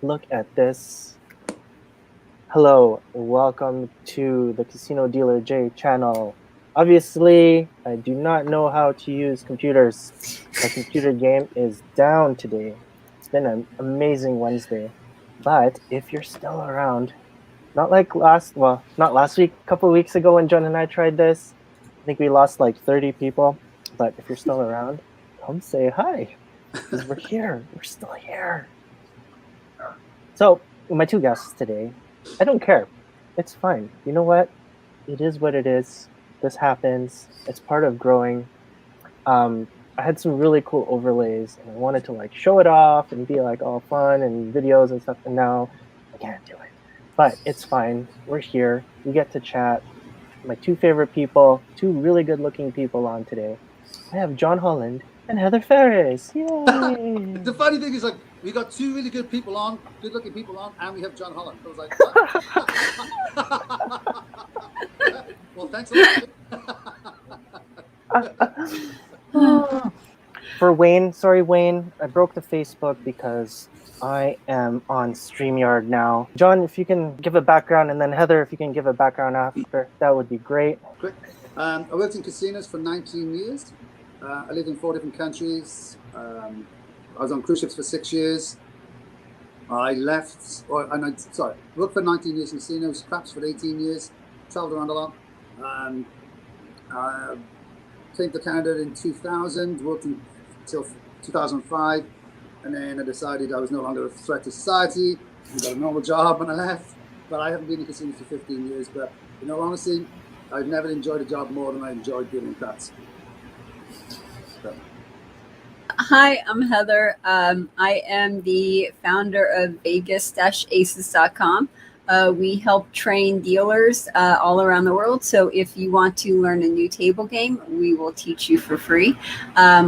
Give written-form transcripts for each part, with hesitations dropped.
look at this. Hello, welcome to the Casino Dealer J channel. Obviously, I do not know how to use computers. My computer game is down today. It's been an amazing Wednesday. But if you're still around, not like not last week, a couple weeks ago when John and I tried this, I think we lost like 30 people. But if you're still around, come say hi. Because we're here. We're still here. So, my two guests today, I don't care. It's fine. You know what? It is what it is. This happens. It's part of growing. I had some really cool overlays and I wanted to like show it off and be like all fun and videos and stuff. And now I can't do it. But it's fine. We're here. We get to chat. My two favorite people, two really good looking people on today. I have John Holland and Heather Ferris. Yay! The funny thing is, like, we got two really good people on, good-looking people on, and we have John Holland. I was like, what? Well, thanks a lot. For Wayne, sorry Wayne, I broke the Facebook because I am on StreamYard now. John, if you can give a background, and then Heather, if you can give a background after, that would be great. Great. I worked in casinos for 19 years. I lived in 4 different countries. I was on cruise ships for 6 years. I left, worked for 19 years in casinos, craps for 18 years, traveled around a lot. Came to Canada in 2000, worked until 2005, and then I decided I was no longer a threat to society. I got a normal job when I left, but I haven't been in casinos for 15 years. But in all honesty, I've never enjoyed a job more than I enjoyed dealing craps. So. Hi, I'm Heather. I am the founder of Vegas-Aces.com. We help train dealers all around the world. So if you want to learn a new table game, we will teach you for free.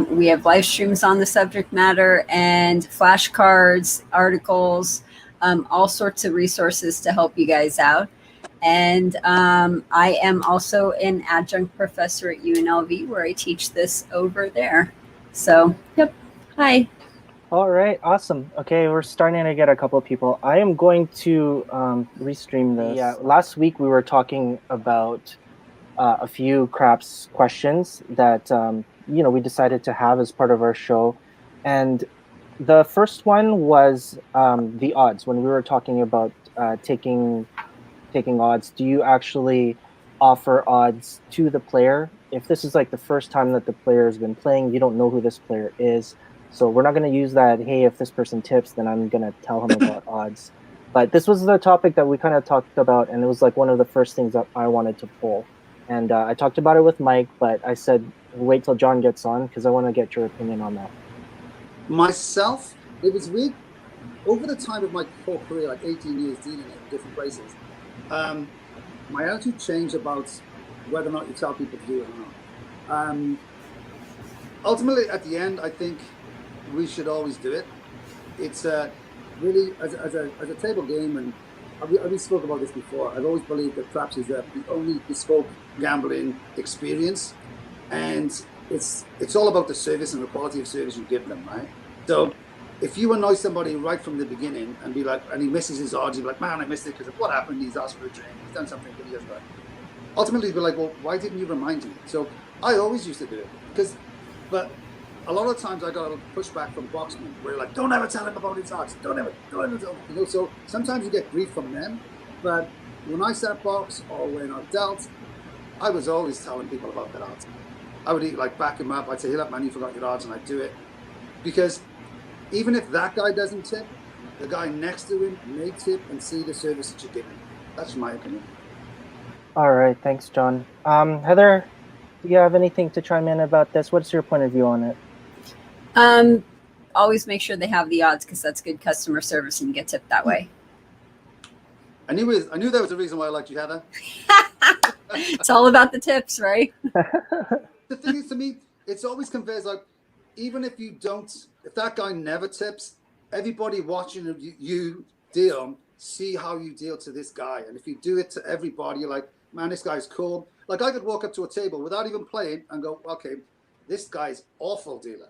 We have live streams on the subject matter and flashcards, articles, all sorts of resources to help you guys out. And I am also an adjunct professor at UNLV where I teach this over there. So, yep. Hi. All right, awesome. Okay, we're starting to get a couple of people. I am going to restream this. Yeah, last week we were talking about a few craps questions that we decided to have as part of our show, and the first one was the odds. When we were talking about taking odds, do you actually offer odds to the player? If this is like the first time that the player has been playing, you don't know who this player is. So we're not going to use that, hey, if this person tips, then I'm going to tell him about odds. But this was the topic that we kind of talked about, and it was like one of the first things that I wanted to pull. And I talked about it with Mike, but I said, wait till John gets on, because I want to get your opinion on that. Myself, it was weird. Over the time of my whole career, like 18 years dealing in different places, my attitude changed about whether or not you tell people to do it or not. Ultimately, at the end, I think we should always do it. It's really, as a table game, and we spoke about this before, I've always believed that craps is the only bespoke gambling experience, and it's all about the service and the quality of service you give them, right? So if you annoy somebody right from the beginning and be like, and he misses his odds, you're like, man, I missed it because of what happened. He's asked for a drink, he's done something that he doesn't like. Ultimately, you'd be like, well, why didn't you remind me? So I always used to do it, but a lot of times I got a pushback from boxmen where like, don't ever tell him about his odds. Don't ever tell him. So sometimes you get grief from them, but when I sat box or when I dealt, I was always telling people about their odds. I would like back him up. I'd say, hey, look, man, you forgot your odds, and I'd do it. Because even if that guy doesn't tip, the guy next to him may tip and see the service that you're giving. That's my opinion. All right, thanks, John. Heather, do you have anything to chime in about this? What's your point of view on it? Always make sure they have the odds because that's good customer service and you get tipped that way. I knew there was a reason why I liked you, Heather. It's all about the tips, right? The thing is, to me, it's always conveys like, even if that guy never tips, everybody watching you deal, see how you deal to this guy. And if you do it to everybody, you're like, man, this guy's cool. Like I could walk up to a table without even playing and go, okay, this guy's awful dealer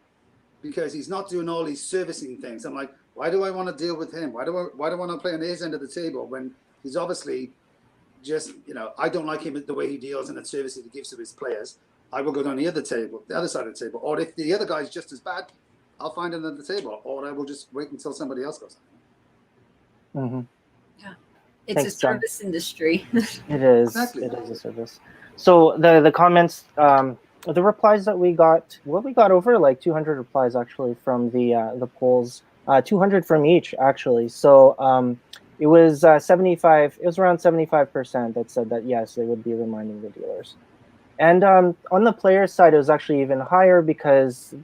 because he's not doing all these servicing things. I'm like, Why do I want to deal with him? Why do I want to play on his end of the table when he's obviously just, I don't like him the way he deals and the service that he gives to his players. I will go down the other table, the other side of the table. Or if the other guy's just as bad, I'll find another table, or I will just wait until somebody else goes. Mm-hmm. Yeah, it's Thanks, a service industry. It is. Exactly. It is a service. So the comments, the replies that we got, we got over like 200 replies actually from the polls, 200 from each actually. So it was 75. It was around 75% that said that yes, they would be reminding the dealers. And on the player side, it was actually even higher because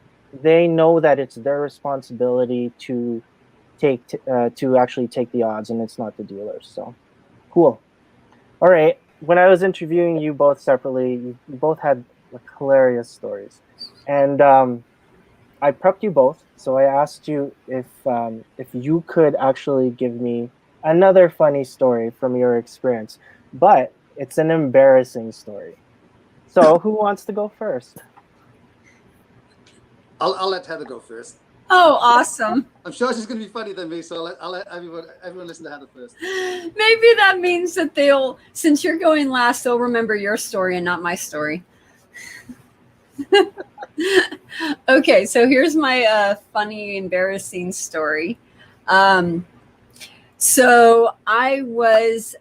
they know that it's their responsibility to actually take the odds, and it's not the dealers. So cool. All right. When I was interviewing you both separately, you both had like hilarious stories, and I prepped you both. So I asked you if you could actually give me another funny story from your experience, but it's an embarrassing story. So who wants to go first? I'll let Heather go first. Oh, awesome. I'm sure she's going to be funnier than me, so I'll let everyone listen to Heather first. Maybe that means that since you're going last, they'll remember your story and not my story. Okay, so here's my funny, embarrassing story. So I was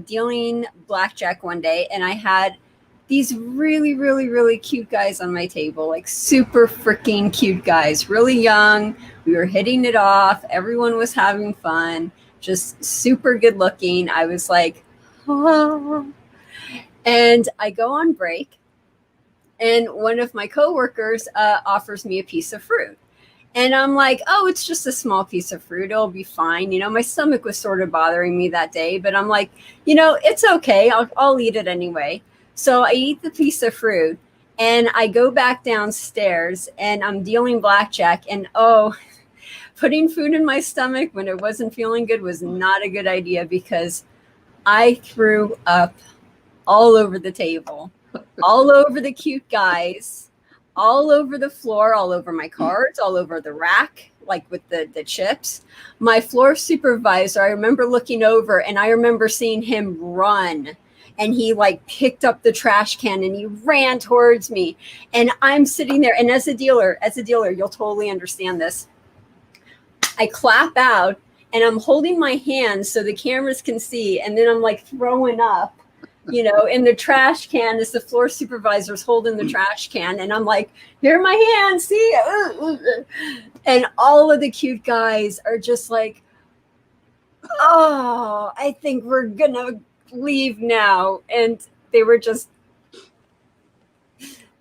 dealing blackjack one day, and I had these really, really, really cute guys on my table, like super freaking cute guys, really young. We were hitting it off. Everyone was having fun, just super good looking. I was like, oh. And I go on break, and one of my coworkers offers me a piece of fruit. And I'm like, oh, it's just a small piece of fruit. It'll be fine. My stomach was sort of bothering me that day, but I'm like, it's okay. I'll eat it anyway. So I eat the piece of fruit, and I go back downstairs, and I'm dealing blackjack. And putting food in my stomach when it wasn't feeling good was not a good idea, because I threw up all over the table, all over the cute guys, all over the floor, all over my cards, all over the rack, like with the chips. My floor supervisor, I remember looking over, and I remember seeing him run. And he like picked up the trash can and he ran towards me. And I'm sitting there. And as a dealer, you'll totally understand this. I clap out and I'm holding my hands so the cameras can see. And then I'm like throwing up, in the trash can as the floor supervisor's holding the trash can. And I'm like, here are my hands, see? And all of the cute guys are just like, oh, I think we're going to leave now. And they were just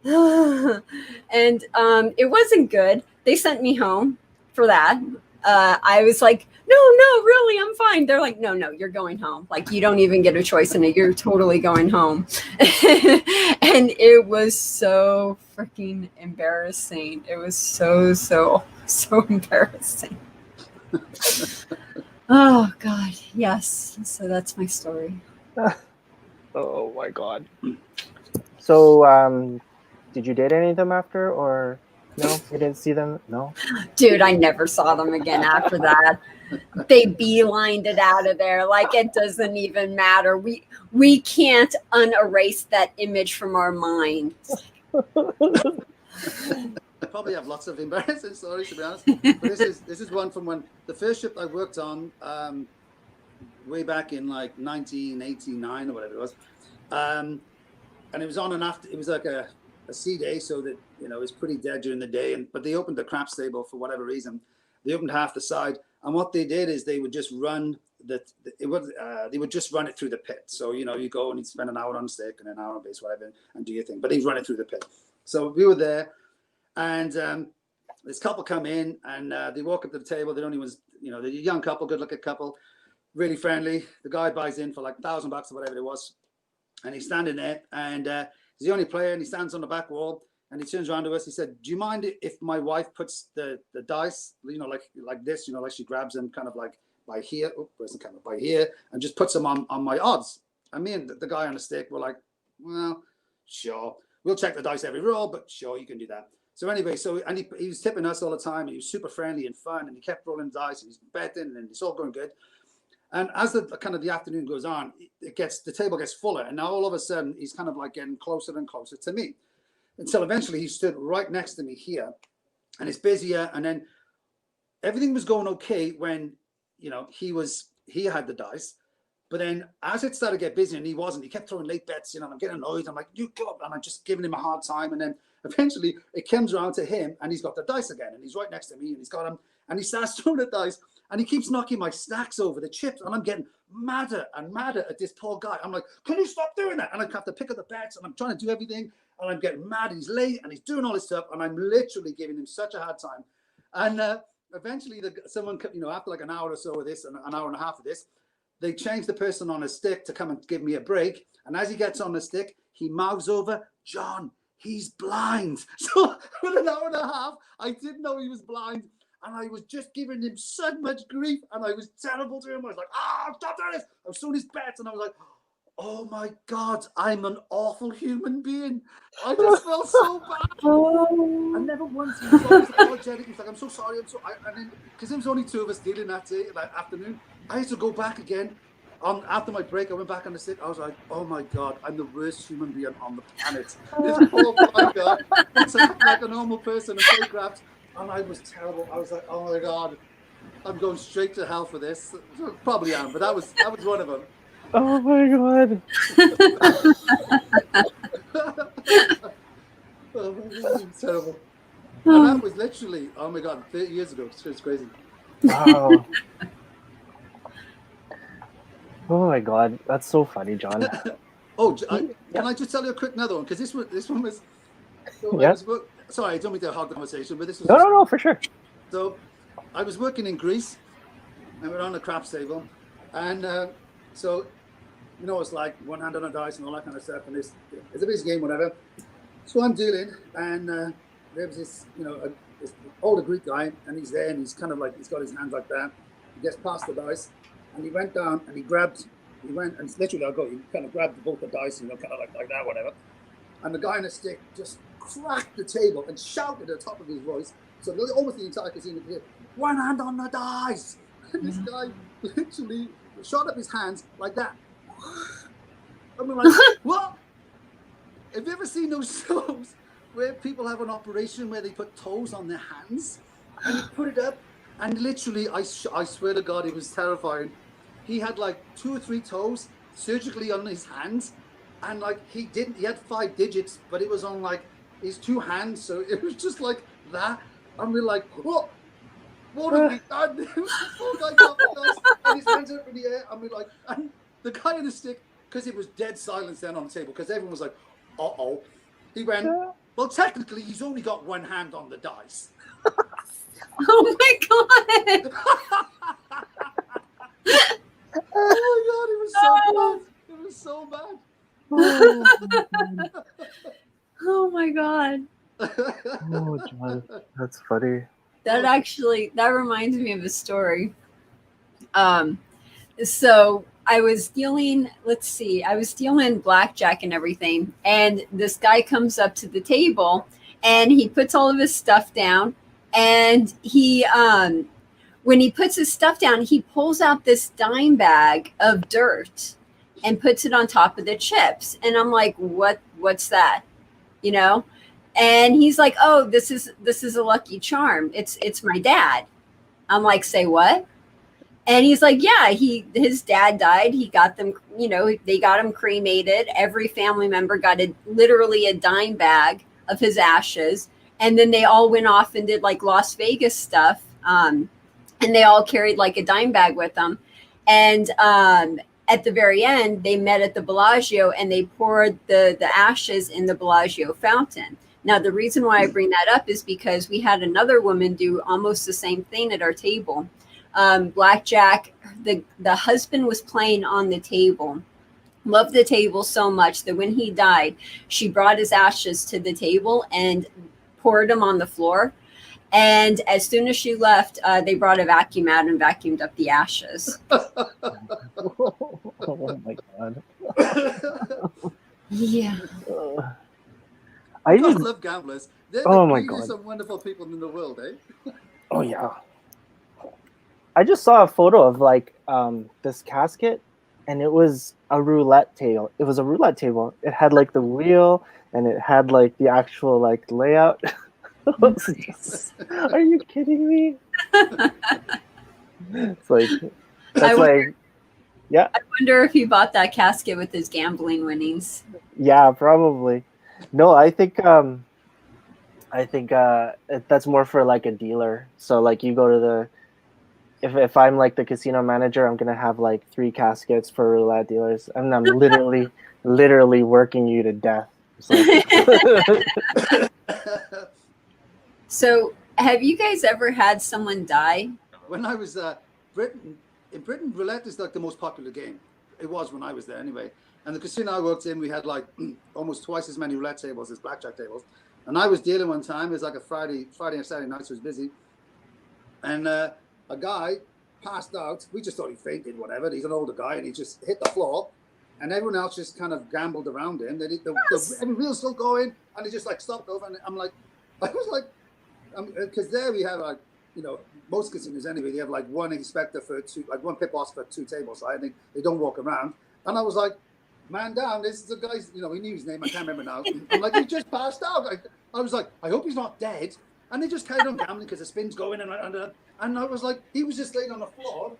and it wasn't good. They sent me home for that. I was like, no, really, I'm fine. They're like, no, you're going home. Like, you don't even get a choice in it. You're totally going home. And it was so freaking embarrassing. It was so embarrassing. Oh God, yes. So that's my story. Oh my God. So, did you date any of them after, or no? You didn't see them? No. Dude, I never saw them again after that. They beelined it out of there. Like, it doesn't even matter. We can't unerase that image from our mind. I probably have lots of embarrassing stories, to be honest. But this is one from when the first ship I worked on, way back in like 1989 or whatever it was, and it was on and after. It was like a sea day, so that it was pretty dead during the day. But they opened the craps table for whatever reason. They opened half the side, and what they did is they would just run they would just run it through the pit. So you go and you spend an hour on stick and an hour on base, whatever, and do your thing. But they run it through the pit. So we were there, and this couple come in, and they walk up to the table. They don't even, they're a young couple, good-looking couple, really friendly. The guy buys in for like $1,000 or whatever it was, and he's standing there, and he's the only player, and he stands on the back wall, and he turns around to us. He said, "Do you mind if my wife puts the dice, like this, like she grabs them kind of like by here, where's the camera, by here, and just puts them on my odds?" And me and the guy on the stick were like, "Well, sure. We'll check the dice every roll, but sure, you can do that." So anyway, and he was tipping us all the time. He was super friendly and fun, and he kept rolling dice, and he's betting, and it's all going good. And as the afternoon goes on, the table gets fuller, and now all of a sudden he's kind of like getting closer and closer to me, until eventually he stood right next to me here, and it's busier. And then everything was going okay when, you know, he had the dice. But then as it started to get busy and he wasn't, he kept throwing late bets, you know, and I'm getting annoyed. I'm like, you go up. And I'm just giving him a hard time. And then eventually it comes around to him and he's got the dice again. And he's right next to me and he's got them. And he starts throwing the dice and he keeps knocking my stacks over, the chips. And I'm getting madder and madder at this poor guy. I'm like, can you stop doing that? And I have to pick up the bets and I'm trying to do everything. And I'm getting mad. He's late and he's doing all this stuff. And I'm literally giving him such a hard time. And eventually someone, you know, after like an hour or so of this and an hour and a half of this, they change the person on a stick to come and give me a break. And as he gets on the stick, he mouths over, John, he's blind. So for an hour and a half, I didn't know he was blind. And I was just giving him so much grief. And I was terrible to him. I was like, stop doing this. I was throwing his bets. And I was like, oh my God, I'm an awful human being. I just felt so bad. I never once, he was always apologetic. He's like, I'm so sorry. And then, because there was only two of us dealing that day, that afternoon, I had to go back again. After my break, I went back on the stick. I was like, oh my God, I'm the worst human being on the planet. This poor blind guy, it's like a normal person and play craps. And I was terrible. I was like, oh my God, I'm going straight to hell for this. Probably am, but that was one of them. Oh my God. Oh my God, it's terrible. And that was literally, oh my God, 30 years ago. It's crazy. Wow. Oh my God, that's so funny, John. Can I just tell you a quick another one? Because this one was. So yeah. Sorry, I don't mean to hog the conversation, but this was. No, for sure. So, I was working in Greece, and we're on the craps table, and so, you know, it's like one hand on a dice and all that kind of stuff, and it's a busy game, whatever. So I'm dealing, and there was this, you know, this older Greek guy, and he's there, and he's kind of like, he's got his hands like that. He gets past the dice, and he went down, and he went, and literally, he kind of grabbed both the dice, you know, kind of like that, whatever. And the guy on the stick just cracked the table and shouted at the top of his voice, so almost the entire casino could hear, one hand on the dice! And this guy literally shot up his hands like that. I mean, like, what? Have you ever seen those shows where people have an operation where they put toes on their hands and you put it up? And literally, I swear to God, it was terrifying. He had like 2 or 3 toes surgically on his hands, and like he had 5 digits, but it was on like his 2 hands, so it was just like that. And we're like, what have we done? The poor guy got us, and his hands up in the air, and we're like, and the guy on the stick, because it was dead silence then on the table, because everyone was like, uh-oh. He went, well, technically, he's only got 1 hand on the dice. Oh my God. Oh my God, it was so bad. It was so bad. Oh my God. Oh, John, that's funny. That reminds me of a story. So I was dealing blackjack and everything, and this guy comes up to the table and he puts all of his stuff down, and he when he puts his stuff down, he pulls out this dime bag of dirt and puts it on top of the chips. And I'm like, what's that? You know? And he's like, oh, this is a lucky charm. It's my dad. I'm like, say what? And he's like, yeah, his dad died. He got them, you know, they got him cremated. Every family member got literally a dime bag of his ashes. And then they all went off and did like Las Vegas stuff. And they all carried like a dime bag with them. And at the very end, they met at the Bellagio and they poured the ashes in the Bellagio fountain. Now, the reason why I bring that up is because we had another woman do almost the same thing at our table. Blackjack, the husband was playing on the table, loved the table so much that when he died, she brought his ashes to the table and poured them on the floor. And as soon as she left, they brought a vacuum out and vacuumed up the ashes. Oh my God. Yeah. I God just, love gamblers. They're oh my really God. some wonderful people in the world, eh? Oh yeah. I just saw a photo of like this casket, and it was a roulette table. It was a roulette table. It had like the wheel, and it had like the actual like layout. I was just, are you kidding me? It's like I that's like yeah, wonder if he bought that casket with his gambling winnings. yeah, probably. No, I think that's more for like a dealer. So like you go to the if I'm like the casino manager, I'm gonna have like 3 caskets for roulette dealers, and I'm literally working you to death. So So, have you guys ever had someone die? When I was in Britain, roulette is like the most popular game. It was when I was there anyway. And the casino I worked in, we had like almost twice as many roulette tables as blackjack tables. And I was dealing one time. It was like a Friday and Saturday night, so it was busy. And a guy passed out. We just thought he fainted, whatever. He's an older guy, and he just hit the floor. And everyone else just kind of gambled around him. Every wheel's still going, and he just like stopped over. And I'm like, I was like, because there we have like, you know, most casinos anyway, they have like one inspector for two, like one pit boss for 2 tables. So I think they don't walk around. And I was like, man down, this is the guy's, you know, he knew his name, I can't remember now. I'm like, he just passed out. I was like, I hope he's not dead. And they just carried on gambling because the spin's going and I was like, he was just laying on the floor.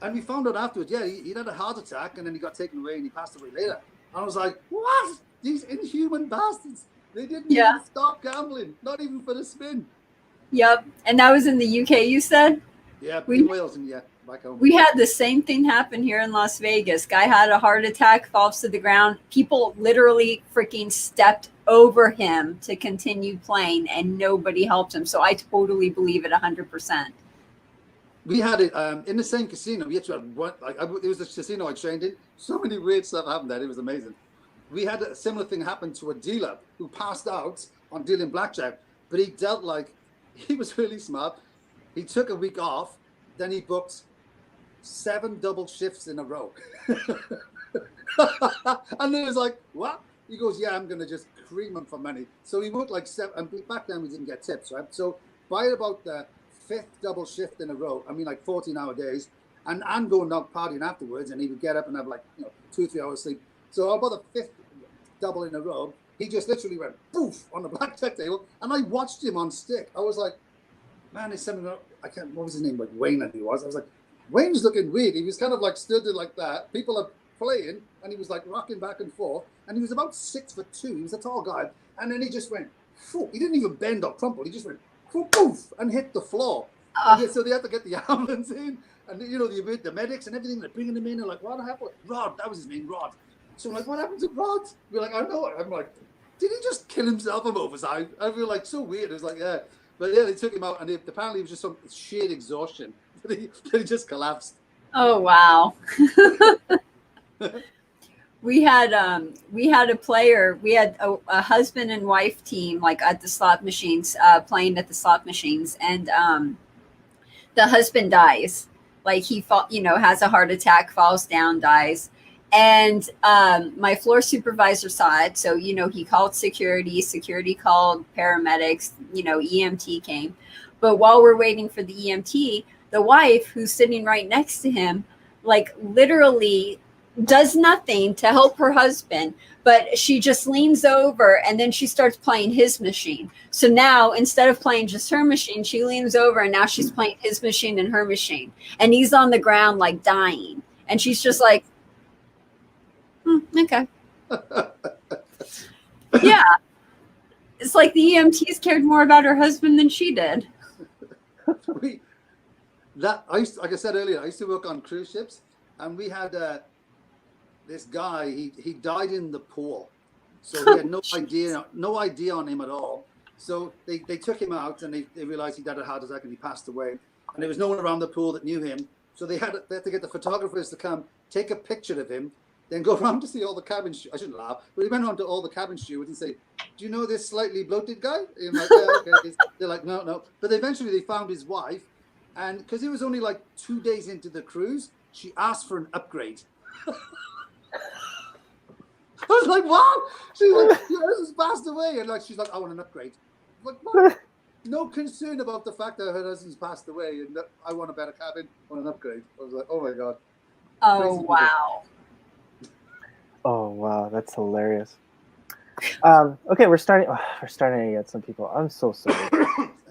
And we found out afterwards, yeah, he'd had a heart attack and then he got taken away and he passed away later. And I was like, what? These inhuman bastards. They didn't even stop gambling, not even for the spin. Yep. And that was in the UK, you said? Yeah, in Wales and yeah, back home. We had the same thing happen here in Las Vegas. Guy had a heart attack, falls to the ground. People literally freaking stepped over him to continue playing, and nobody helped him. So I totally believe it 100%. We had it in the same casino. We actually had one, like it was the casino I trained in. So many weird stuff happened there. It was amazing. We had a similar thing happen to a dealer who passed out on dealing blackjack, but he dealt like, he was really smart. He took a week off, then he booked 7 double shifts in a row. And it was like, what? He goes, yeah, I'm going to just cream him for money. So he worked like 7, and back then we didn't get tips, right? So by about the 5th double shift in a row, I mean like 14-hour days, and I'm going out partying afterwards, and he would get up and have like, you know, 2-3 hours sleep. So about the 5th double in a row, he just literally went poof on the blackjack table, and I watched him on stick. I was like, man, there's something, I can't, what was his name? Like Wayne, I think he was. I was like, Wayne's looking weird. He was kind of like stood there like that. People are playing, and he was like rocking back and forth, and he was about 6'2". He was a tall guy, and then he just went, poof. He didn't even bend or crumple. He just went poof, poof, and hit the floor. So they had to get the ambulance in, and you know, the medics and everything. They're bringing them in. They're like, what happened? Rod, that was his name, Rod. So I'm like, what happened to Rod? We're like, I know it. I'm like, did he just kill himself on overside? I feel like so weird. It was like, yeah. But yeah, they took him out, and apparently it was just some sheer exhaustion. He just collapsed. Oh, wow. We had a player, we had a husband and wife team, like at the slot machines, playing at the slot machines. And the husband dies. Like he has a heart attack, falls down, dies. And my floor supervisor saw it. So, he called security called paramedics, EMT came. But while we're waiting for the EMT, the wife who's sitting right next to him, like literally does nothing to help her husband, but she just leans over and then she starts playing his machine. So now instead of playing just her machine, she leans over and now she's playing his machine and her machine. And he's on the ground like dying. And she's just like, okay. Yeah. It's like the EMTs cared more about her husband than she did. Like I said earlier, I used to work on cruise ships, and we had this guy. He died in the pool, so we had no idea on him at all. So they took him out, and they realized he'd had a heart attack and he passed away. And there was no one around the pool that knew him, so they had to get the photographers to come take a picture of him, then go around to see all the cabin stewards. I shouldn't laugh, but he went around to all the cabin stewards and say, "Do you know this slightly bloated guy?" And I'm like, yeah, okay. They're like, no. But eventually they found his wife. And because it was only like 2 days into the cruise, she asked for an upgrade. I was like, wow. She's like, your husband's passed away. And like, she's like, I want an upgrade. I'm like, what? No concern about the fact that her husband's passed away and that I want a better cabin, I want an upgrade. I was like, oh my God. Oh, wow. Oh wow, that's hilarious. Okay, we're starting to get some people. I'm so sorry.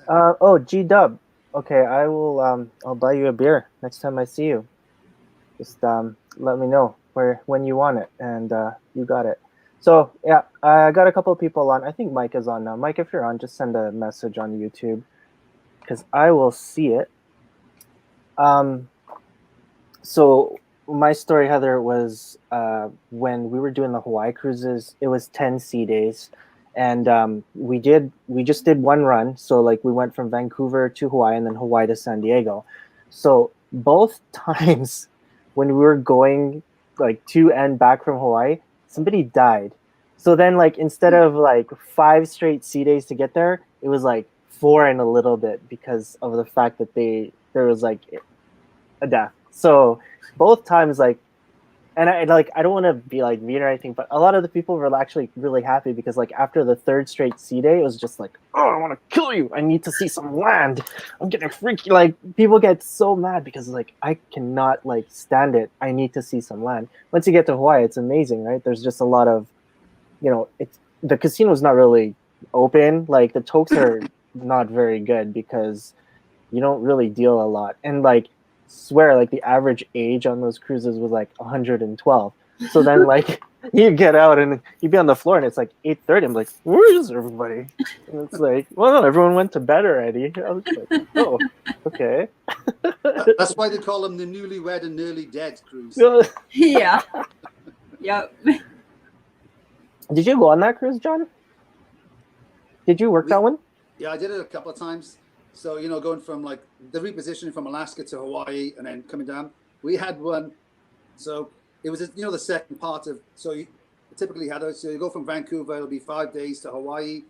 Oh, G-Dub. Okay, I will I'll buy you a beer next time I see you. Just let me know when you want it, and you got it. So yeah, I got a couple of people on. I think Mike is on now. Mike, if you're on, just send a message on YouTube because I will see it. So my story, Heather, was when we were doing the Hawaii cruises. It was 10 sea days, and we just did one run. So like we went from Vancouver to Hawaii and then Hawaii to San Diego. So both times when we were going like to and back from Hawaii, somebody died. So then like instead of like 5 straight sea days to get there, it was like 4 and a little bit because of the fact that there was like a death. So both times, like, and I don't want to be like mean or anything, but a lot of the people were actually really happy because like after the 3rd straight sea day, it was just like, oh, I want to kill you. I need to see some land. I'm getting freaky. Like people get so mad because like I cannot like stand it. I need to see some land. Once you get to Hawaii, it's amazing, right? There's just a lot of, the casino's not really open. Like the tokes are not very good because you don't really deal a lot. And like swear like the average age on those cruises was like 112. So then like you get out and you be on the floor and it's like 8:30. I'm like, where is everybody? And it's like, well, no, everyone went to bed already. I was like, oh, okay. That's why they call them the newlywed and nearly dead cruise. Yeah. Yep. Did you go on that cruise, John? Did you work that one? Yeah, I did it a couple of times. So, going from like the repositioning from Alaska to Hawaii and then coming down, we had one. So it was, the second part of, so you typically so you go from Vancouver, it'll be 5 days to Hawaii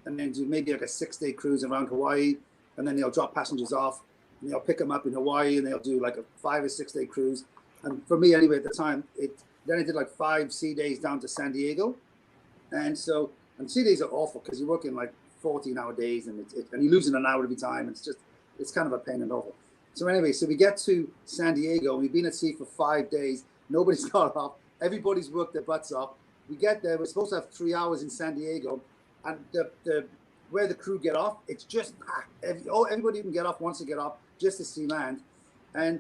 and then do maybe like a 6-day cruise around Hawaii. And then they'll drop passengers off and they'll pick them up in Hawaii and they'll do like a 5 or 6 day cruise. And for me anyway, at the time, then I did like 5 sea days down to San Diego. And sea days are awful because you're working like 14-hour days and you're losing an hour every time. It's kind of a pain and awful. So anyway, so we get to San Diego. We've been at sea for 5 days. Nobody's got off. Everybody's worked their butts off. We get there. We're supposed to have 3 hours in San Diego, and where the crew get off, it's just everybody can get off wants to get off just to see land. And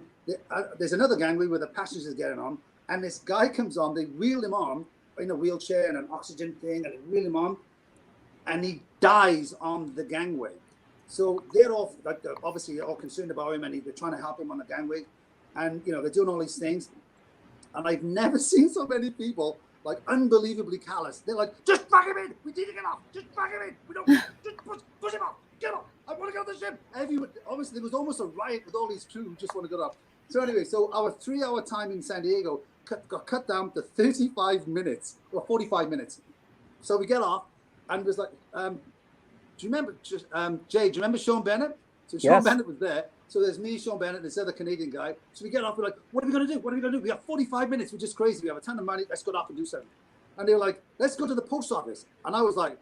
there's another gangway where the passengers are getting on, and this guy comes on. They wheel him on in a wheelchair and an oxygen thing, and they wheel him on. And he dies on the gangway. So they're all like obviously all concerned about him, and they're trying to help him on the gangway, and they're doing all these things. And I've never seen so many people like unbelievably callous. They're like, just fuck him in. We need to get off. Just fuck him in. We don't just push him off. Get off. I want to get on the ship. Everyone, obviously, there was almost a riot with all these crew who just want to get off. So anyway, so our 3-hour time in San Diego got cut down to 35 minutes or 45 minutes. So we get off. And it was like, do you remember, Jay, do you remember Sean Bennett? So Sean Bennett was there. So there's me, Sean Bennett, this other Canadian guy. So we get off, we're like, what are we going to do? What are we going to do? We have 45 minutes, we're just crazy. We have a ton of money, let's go off and do something. And they were like, let's go to the post office. And I was like,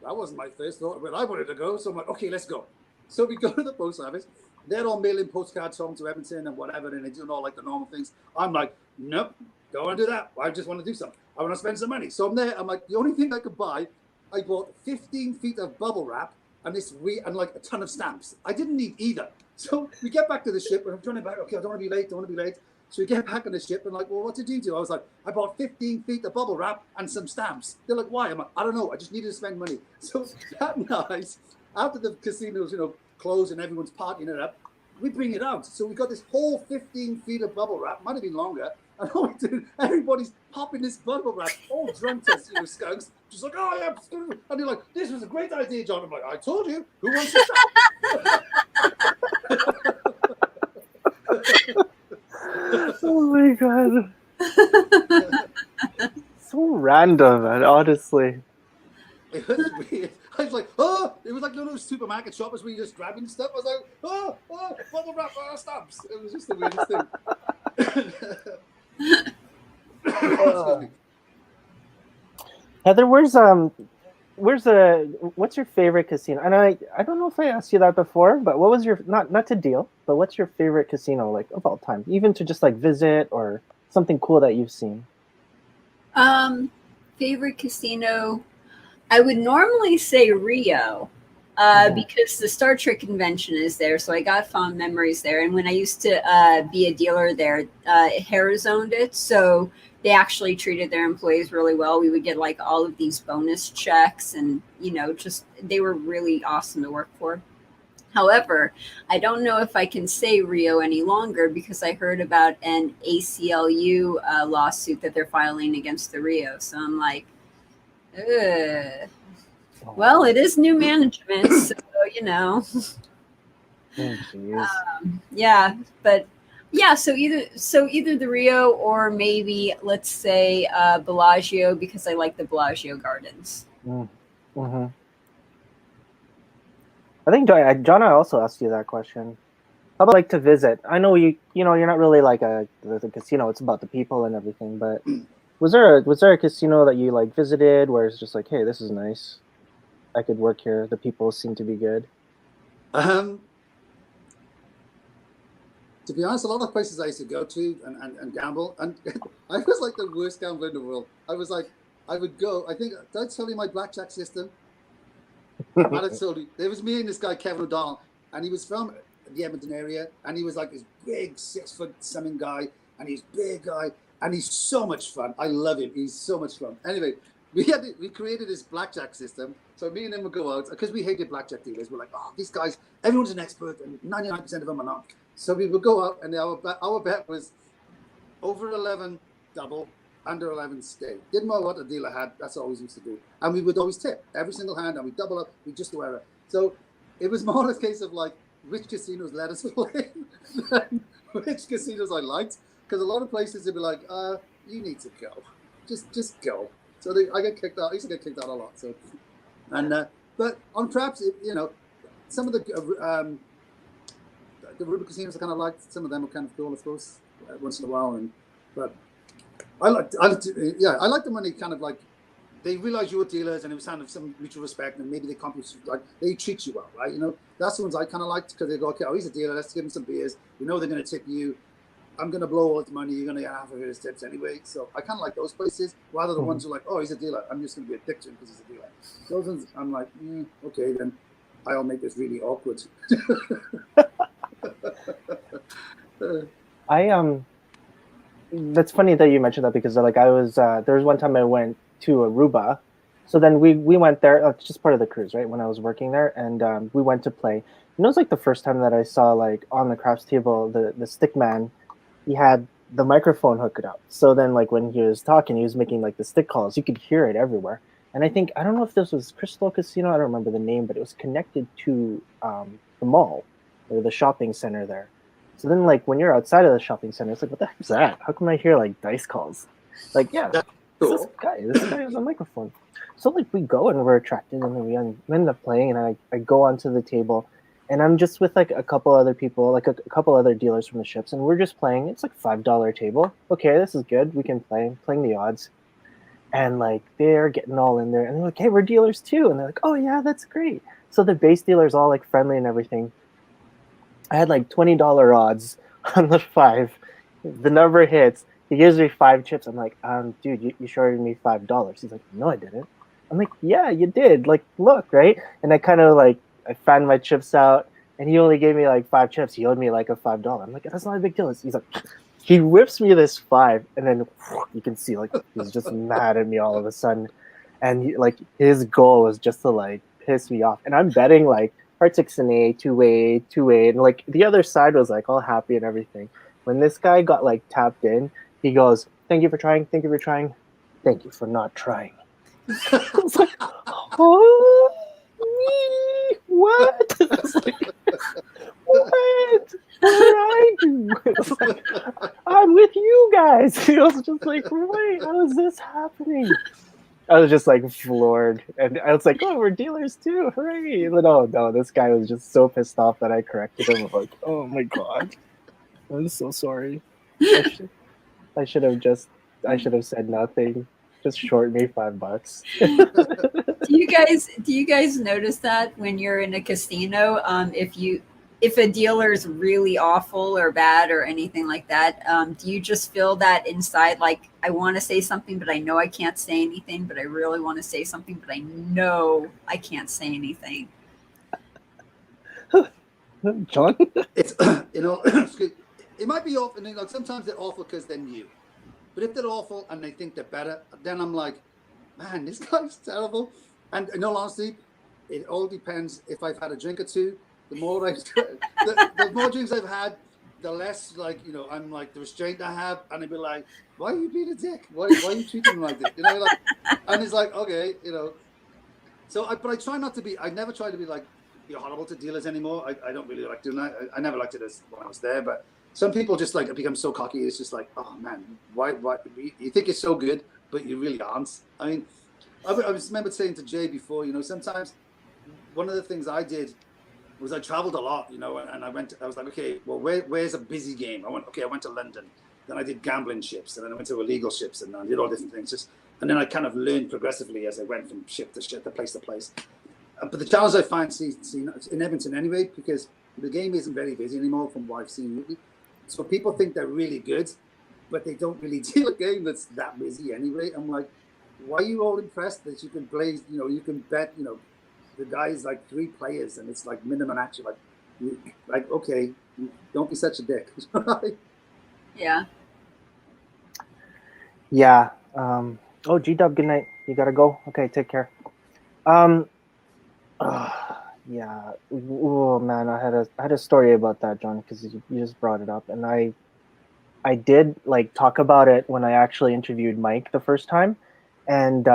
that wasn't my first thought, but I wanted to go. So I'm like, okay, let's go. So we go to the post office. They're all mailing postcards home to Edmonton and whatever, and they're doing all like the normal things. I'm like, nope, don't want to do that. I just want to do something. I want to spend some money. So I'm there. I'm like, the only thing I could buy, I bought 15 feet of bubble wrap and and like a ton of stamps. I didn't need either. So we get back to the ship and I'm turning back. Okay, I don't want to be late. So we get back on the ship and like, well, what did you do? I was like, I bought 15 feet of bubble wrap and some stamps. They're like, why? I'm like, I don't know. I just needed to spend money. So that night, after the casinos, closed and everyone's partying it up, we bring it out. So we got this whole 15 feet of bubble wrap, might have been longer. And all we do, everybody's popping this bubble wrap, all drunk as skunks. Just like, oh yeah, and they're like, this was a great idea, John. I'm like, I told you, who wants to stop? Oh my god. So random, man, honestly. It was weird. I was like, oh, it was like one of those supermarket shoppers where you're just grabbing stuff. I was like, oh, bubble wrap, stamps. It was just the weirdest thing. Heather, what's your favorite casino? And I don't know if I asked you that before, but what was your not to deal, but what's your favorite casino like of all time, even to just like visit or something cool that you've seen? Um, Favorite casino? I would normally say Rio, Mhm. because the Star Trek convention is there, so I got fond memories there. And when I used to be a dealer there, Harris owned it, so they actually treated their employees really well. We would get like all of these bonus checks, and just they were really awesome to work for. However, I don't know if I can say Rio any longer because I heard about an ACLU lawsuit that they're filing against the Rio. So I'm like, ugh. Well, Oh, it is new management, so you know, oh, jeez. yeah. But yeah, so either the Rio or maybe let's say Bellagio because I like the Bellagio Gardens. Mm-hmm. I think John, I also asked you that question. How about like to visit? I know you're not really like the casino. It's about the people and everything. But was there a casino that you like visited where it's just like, hey, this is nice. I could work here. The people seem to be good. Um, to be honest, a lot of places I used to go to and gamble, and I was like the worst gambler in the world. I was like, I would go. I think did I tell you my blackjack system? I might have told you. There was me and this guy Kevin O'Donnell, and he was from the Edmonton area, and he was like this big 6 foot something guy, and he's big guy, and he's so much fun. I love him. He's so much fun. Anyway, we created this blackjack system. So me and him would go out because we hated blackjack dealers. We're like, oh, these guys, everyone's an expert, and 99% of them are not. So we would go out, and our bet was over 11 double, under 11 stay. Didn't matter what the dealer had. That's all we used to do. And we would always tip every single hand, and we double up. We just do whatever. So it was more a case of like which casinos let us play than which casinos I liked. Because a lot of places they'd be like, you need to go. Just go. So I get kicked out. I used to get kicked out a lot. So but on traps, some of the Ruby casinos I kind of liked. Some of them were kind of cool, I suppose, once in a while. But I like them when they kind of like they realize you're dealers and it was kind of some mutual respect and maybe they treat you well, right? That's the ones I kind of liked because they go, okay, oh, he's a dealer, let's give him some beers. They're going to tip you. I'm going to blow all the money. You're going to get half of his tips anyway. So I kind of like those places rather than ones who are like, oh, he's a dealer. I'm just going to be a dick to him because he's a dealer. Those ones, I'm like, okay, then I'll make this really awkward. I That's funny that you mentioned that because like I was there was one time I went to Aruba, so then we went there. It's just part of the cruise, right? When I was working there, and we went to play. And it was like the first time that I saw like on the craps table the stick man. He had the microphone hooked up. So then like when he was talking, he was making like the stick calls. You could hear it everywhere. And I don't know if this was Crystal Casino. I don't remember the name, but it was connected to the mall or the shopping center there. So then, like when you're outside of the shopping center, it's like, what the heck is that? How come I hear like dice calls? Like, yeah, That's it's this cool. guy. This guy has a microphone. So like we go and we're attracted, and then we end up playing, and I go onto the table, and I'm just with like a couple other people, like a couple other dealers from the ships, and we're just playing. It's like $5 table. Okay, this is good. We can playing the odds, and like they're getting all in there, and they're like, hey, we're dealers too, and they're like, oh yeah, that's great. So the base dealers all like friendly and everything. I had like $20 odds on the five. The number hits. He gives me 5 chips. I'm like, dude, you shorted me $5. He's like, no, I didn't. I'm like, yeah, you did. Like, look, right? And I kind of like I fanned my chips out, and he only gave me like 5 chips. He owed me like a $5. I'm like, that's not a big deal. He's like, he whips me this five, and then you can see like he's just mad at me all of a sudden, and like his goal was just to like piss me off. And I'm betting like Heart 6 and A, 2 way, 2 way, and like the other side was like all happy and everything. When this guy got like tapped in, he goes, "Thank you for trying. Thank you for trying. Thank you for not trying." I was like, "Oh, me? What?" I was like, "What? What did I do?" It's like, I'm with you guys. He was just like, "Wait, how is this happening?" I was just like floored, and I was like, "Oh, we're dealers too, hooray!" But oh no, this guy was just so pissed off that I corrected him. I'm like, "Oh my god, I'm so sorry. I should, I should have just, I should have said nothing." Just short me $5. Do you guys notice that when you're in a casino, if a dealer is really awful or bad or anything like that, do you just feel that inside, like, I want to say something, but I know I can't say anything, but I really want to say something, but I know I can't say anything? John? It's it might be awful. And, sometimes they're awful because they're new. But if they're awful and they think they're better, then I'm like, man, this guy's terrible. And in all honesty, it all depends if I've had a drink or two. The more the more drinks I've had, the less I'm like the restraint I have, and I'd be like, why are you being a dick? Why are you treating me like this? And it's like, okay, So but I try not to be. I never try to be like horrible to dealers anymore. I don't really like doing that. I never liked it as when I was there, but some people just become so cocky. It's just like, oh man, why you think you're so good, but you really aren't. I mean, I just remember saying to Jay before, sometimes one of the things I did was I traveled a lot, and I was like, okay, well, where's a busy game? I went to London, then I did gambling ships, and then I went to illegal ships, and I did all different things. And then I kind of learned progressively as I went from ship to ship, place to place. But the challenge I find in Edmonton anyway, because the game isn't very busy anymore from what I've seen. So people think they're really good, but they don't really deal a game that's that busy anyway. I'm like, why are you all impressed that you can play, you can bet, the guy's like 3 players and it's like minimum action. Like, okay, don't be such a dick. Yeah. Yeah. Oh, G-Dub, good night. You gotta go? Okay, take care. Yeah. Oh man, I had a story about that, John, because you just brought it up, and I did talk about it when I actually interviewed Mike the first time, and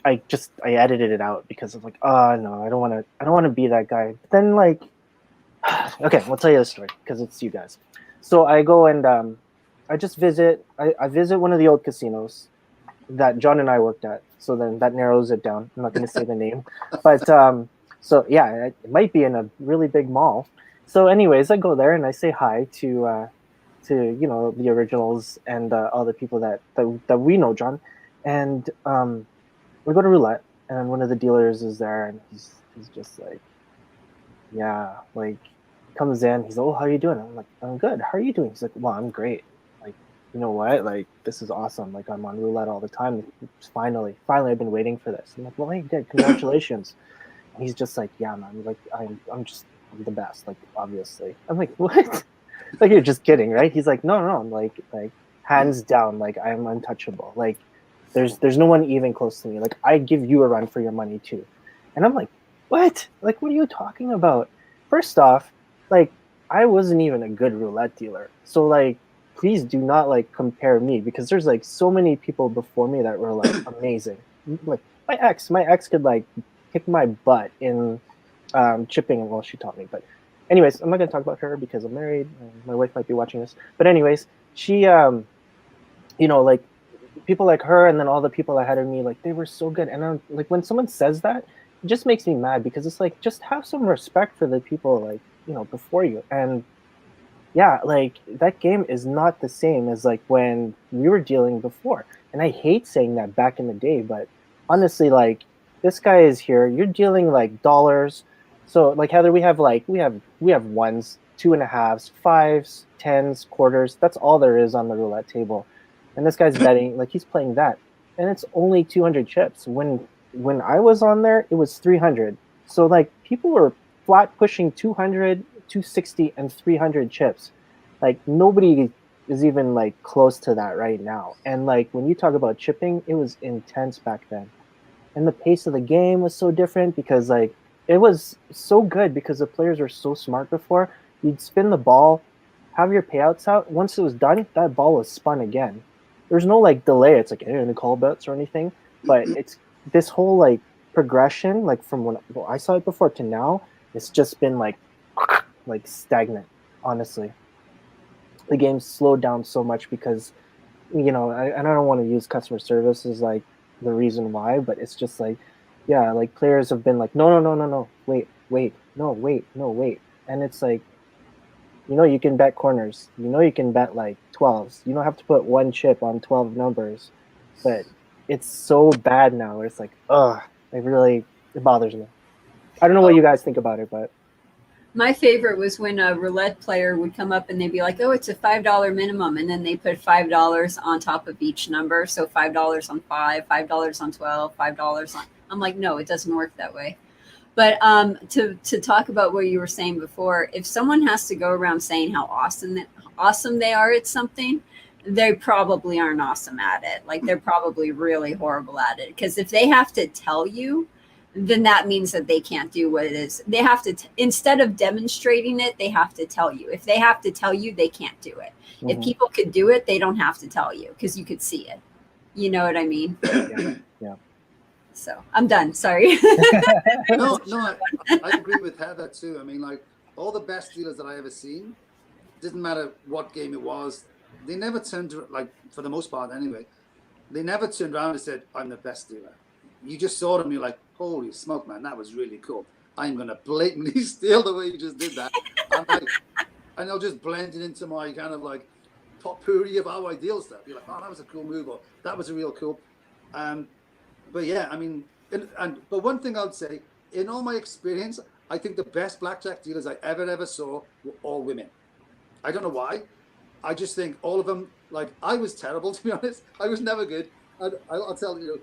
I edited it out because I was like, oh no, I don't want to be that guy. But then okay, I'll tell you the story because it's you guys. So I go and I just visit. I visit one of the old casinos that John and I worked at. So then that narrows it down. I'm not going to say the name, but so yeah, it might be in a really big mall. So anyways, I go there and I say hi to the originals and all the people that we know, John, and we go to roulette, and one of the dealers is there, and he's just like, yeah, comes in, he's like, oh, how are you doing? I'm like, I'm good. How are you doing? He's like, well, I'm great. Like, you know what? Like, this is awesome. Like, I'm on roulette all the time. Finally, I've been waiting for this. I'm like, well, hey, good, congratulations. And he's just like, yeah, man. Like, I'm the best. Like, obviously. I'm like, what? Like, you're just kidding, right? He's like, no. Like hands down, like I'm untouchable. Like, there's no one even close to me. Like, I give you a run for your money too. And I'm like, what? Like, what are you talking about? First off, like, I wasn't even a good roulette dealer. So like, please do not compare me, because there's so many people before me that were amazing. Like my ex could kick my butt in chipping. Well, she taught me, but anyways, I'm not gonna talk about her because I'm married and my wife might be watching this. But anyways, she people like her and then all the people ahead of me, they were so good. And I'm like, when someone says that, it just makes me mad, because it's like, just have some respect for the people before you. And yeah, that game is not the same as when we were dealing before. And I hate saying that back in the day, but honestly, this guy is here, you're dealing dollars. So Heather, we have ones, 2.5s, 5s, 10s, quarters. That's all there is on the roulette table. And this guy's betting, he's playing that. And it's only 200 chips. When I was on there, it was 300. So people were flat pushing 200, 260, and 300 chips. Nobody is even close to that right now. And when you talk about chipping, it was intense back then. And the pace of the game was so different, because it was so good because the players were so smart before. You'd spin the ball, have your payouts out. Once it was done, that ball was spun again. There's no delay. It's any call bets or anything, but it's this whole progression, from when I saw it before to now, it's just been stagnant. Honestly, the game's slowed down so much because I don't want to use customer service as the reason why, but it's just yeah, players have been no, wait, no, and it's you can bet corners, you can bet 12s, you don't have to put one chip on 12 numbers, but it's so bad now. It's like, ugh, it bothers me. I don't know what you guys think about it, but My favorite was when a roulette player would come up and they'd be like, "Oh, it's a $5 minimum," and then they put $5 on top of each number. So $5 on 5, $5 on 12, $5 on. I'm like, no, it doesn't work that way. But to talk about what you were saying before, if someone has to go around saying how awesome they are at something, they probably aren't awesome at it. Like they're probably really horrible at it. Because if they have to tell you, then that means that they can't do what it is. They have to, instead of demonstrating it, they have to tell you. If they have to tell you, they can't do it. If people could do it, they don't have to tell you because you could see it. You know what I mean? Yeah. So I'm done. Sorry. No, I agree with Heather too. I mean, like all the best dealers that I ever seen, didn't matter what game it was, they never turned to, like for the most part anyway, they never turned around and said, "I'm the best dealer." You just saw them, you're like, "Holy smoke, man, that was really cool. I'm gonna blatantly steal the way you just did that," and I'll just blend it into my kind of like potpourri of how I deal stuff. You're like, "Oh, that was a cool move," or "That was a real cool." But yeah, I mean, but one thing I would say, in all my experience, I think the best blackjack dealers I ever saw were all women. I don't know why. I just think all of them, like, I was terrible, to be honest. I was never good. I'll tell you,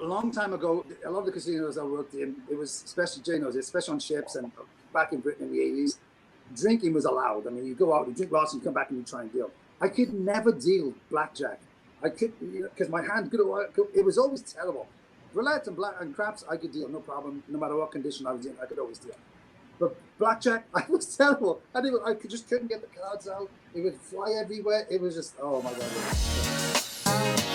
a long time ago, a lot of the casinos I worked in, it was, especially Jay knows, especially on ships and back in Britain in the 80s, drinking was allowed. I mean, you go out, you drink lots, and you come back and you try and deal. I could never deal blackjack. I could, because my hand it was always terrible. Roulette and craps, I could deal, no problem. No matter what condition I was in, I could always deal. But blackjack, I was terrible. I just couldn't get the cards out. It would fly everywhere. It was just, oh my God.